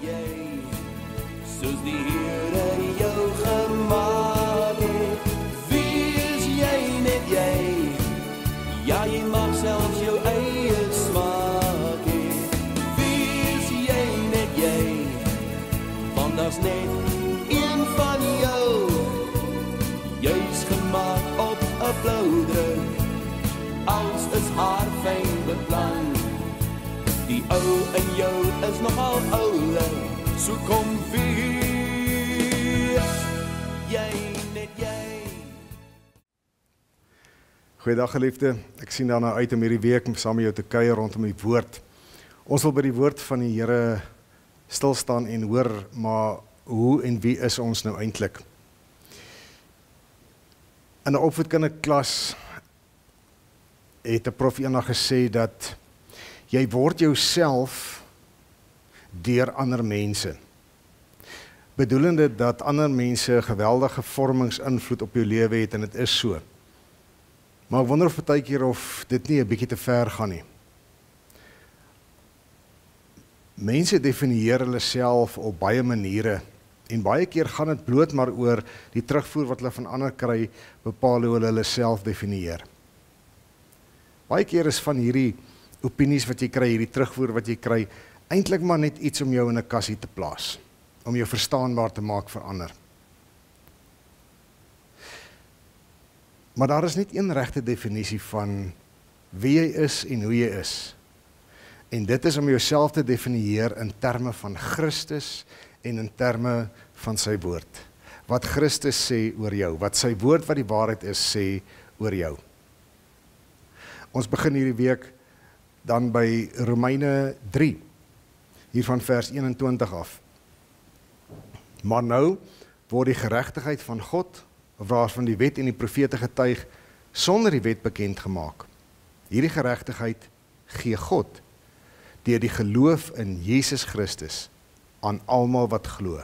jy, soos die Here jou gemaak het. Wees jy net jy, ja jy mag selfs jou eie smaak hê. Wees jy net jy, want daar's net een van jou, jy's gemaak op 'n blauwdruk, alles is haar fyn beplan. Die ou in jou is nogal oulik, so kom wees jy net jy. Goeiedag geliefde, ek sien daarna uit om hierdie week saam met jou te kuier rondom die woord. Ons wil by die woord van die Here stilstaan en hoor, maar hoe en wie is ons nou eintlik? In 'n opvoedkundige klas het 'n prof eendag gesê dat jy word jouself deur ander mense. Bedoelende dat ander mense geweldige vormingsinvloed op jou lewe het en dit is so. Maar ek wonder of partykeer of dit nie 'n bietjie te ver gaan nie. Mense definieer hulle self op baie maniere en baie keer gaan dit bloot maar oor die terugvoer wat hulle van ander kry, bepaal hoe hulle self definieer. Baie keer is van hierdie opinies wat jy kry, hierdie terugvoer wat jy kry, eintlik maar net iets om jou in 'n kassie te plaas, om jou verstaanbaar te maak vir ander. Maar daar is net een regte definisie van wie jy is en hoe jy is. En dit is om jouself te definieer in terme van Christus en in terme van sy woord. Wat Christus sê oor jou, wat sy woord wat die waarheid is sê oor jou. Ons begin hierdie week dan by Romeine 3, hier van vers 21 af. Maar nou word die geregtigheid van God, waarvan die wet en die profete getuig, sonder die wet bekend gemaak. Hierdie geregtigheid gee God deur die geloof in Jesus Christus aan almal wat glo.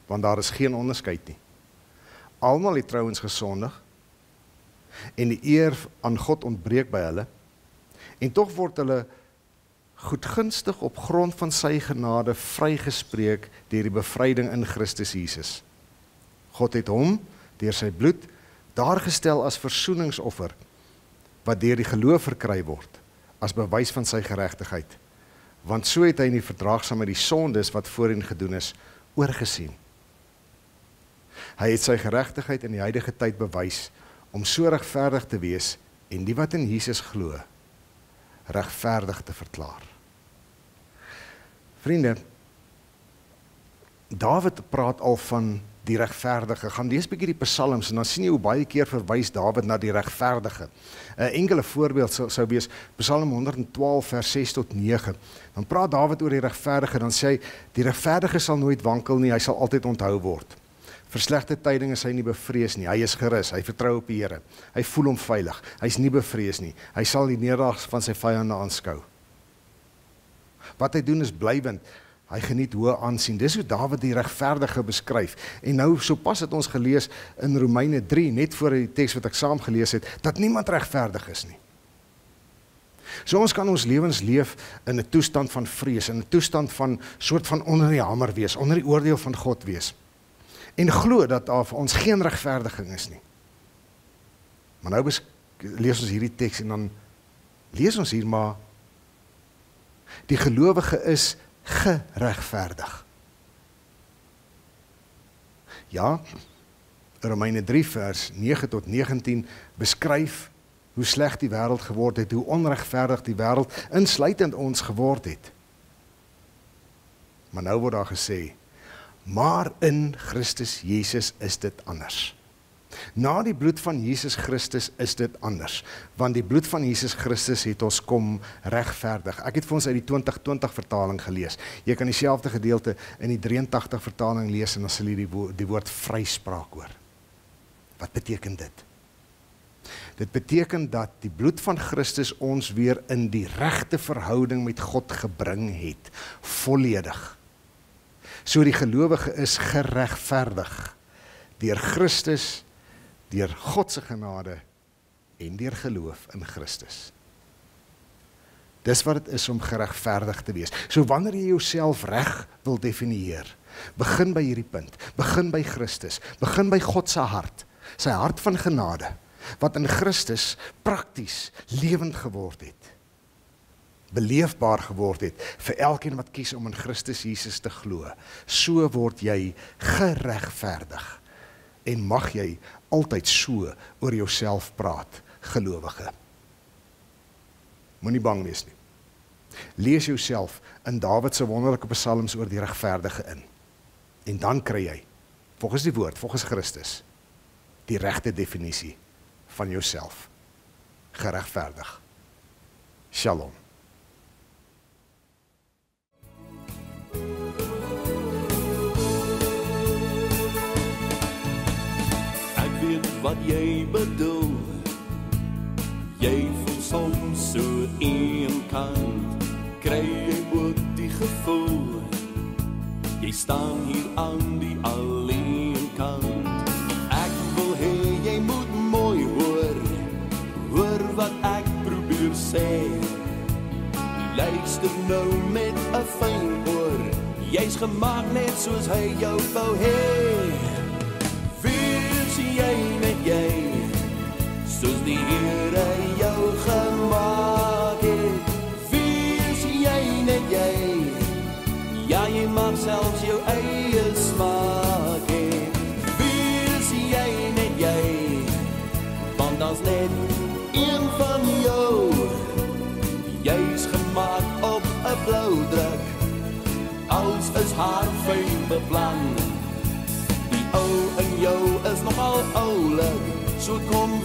Want daar is geen onderskeid nie. Almal het trouens gesondig en die eer aan God ontbreek by hulle, en tog word hulle goedgunstig op grond van sy genade vrygespreek deur die bevryding in Christus Jesus. God het hom deur sy bloed daargestel as versoeningsoffer, wat deur die geloof verkry word, as bewys van sy geregtigheid. Want so het hy in die verdraagsaamheid die sondes wat voorheen gedoen is, oorgesien. Hy het sy geregtigheid in die huidige tyd bewys, om so regverdig te wees, en die wat in Jesus glo, regverdig te verklaar. Vriende, Dawid praat al van die regverdige. Gaan lees bietjie die psalms en dan sien jy hoe baie keer verwys Dawid na die regverdige. 'n Enkele voorbeeld sou wees Psalm 112 vers 6 tot 9. Dan praat Dawid oor die regverdige, dan sê hy, die regverdige sal nooit wankel nie, hy sal altyd onthou word. Vir slegte tyding is hy nie bevrees nie, hy is gerus, hy vertrou op die Here, hy voel hom veilig, hy is nie bevrees nie, hy sal die nederlaag van sy vyande aanskou. Wat hy doen is blywend, hy geniet hoë aansien. Dis hoe Dawid die regverdige beskryf. En nou sopas het ons gelees in Romeine 3, net voor die teks wat ek saam gelees het, dat niemand regverdig is nie. So ons kan ons lewens leef in 'n toestand van vrees, in 'n toestand van soort van onder die hamer wees, onder die oordeel van God wees. En glo dat daar vir ons geen regverdiging is nie. Maar nou lees ons hierdie teks en dan lees ons hier maar die gelowige is geregverdig. Ja, Romeine 3 vers 9 tot 19 beskryf hoe sleg die wêreld geword het, hoe onregverdig die wêreld insluitend ons geword het. Maar nou word daar gesê, maar in Christus Jesus is dit anders. Na die bloed van Jesus Christus is dit anders, want die bloed van Jesus Christus het ons kom regverdig. Ek het vir ons uit die 2020 vertaling gelees. Jy kan dieselfde gedeelte in die 83 vertaling lees en dan sal jy die woord vryspraak hoor. Wat beteken dit? Dit beteken dat die bloed van Christus ons weer in die regte verhouding met God gebring het, volledig. So die gelowige is geregverdig deur Christus, deur God se genade en deur geloof in Christus. Dis wat dit is om geregverdig te wees. So wanneer jy jouself reg wil definieer, begin by hierdie punt, begin by Christus, begin by God se hart, sy hart van genade, wat in Christus prakties lewend geword het, beleefbaar geword het, vir elkeen wat kies om in Christus Jesus te glo. So word jy geregverdig, en mag jy altyd so oor jouself praat, gelowige. Moenie bang wees nie. Lees jouself in Dawid se wonderlike psalms oor die regverdige in. En dan kry jy, volgens die woord, volgens Christus, die regte definisie van jouself. Geregverdig. Shalom. Ek weet wat jy bedoel. Jy voel soms so eenkant, kry jy ook die gevoel, jy staan hier aan die alleenkant. Ek wil hê jy moet mooi hoor wat ek probeer sê. Luister nou met 'n fyn oor, jy's gemaak net soos hy jou wou hê. Wees jy net jy, soos die Here jou gemaak het. Wees jy net jy, ja jy mag selfs jou eie smaak hê. Wees jy net jy, want daar's net een van jou. Jy's gemaak op 'n blou druk, alles is haarfyn beplan. Die ou in jou is nogal oulik, so kom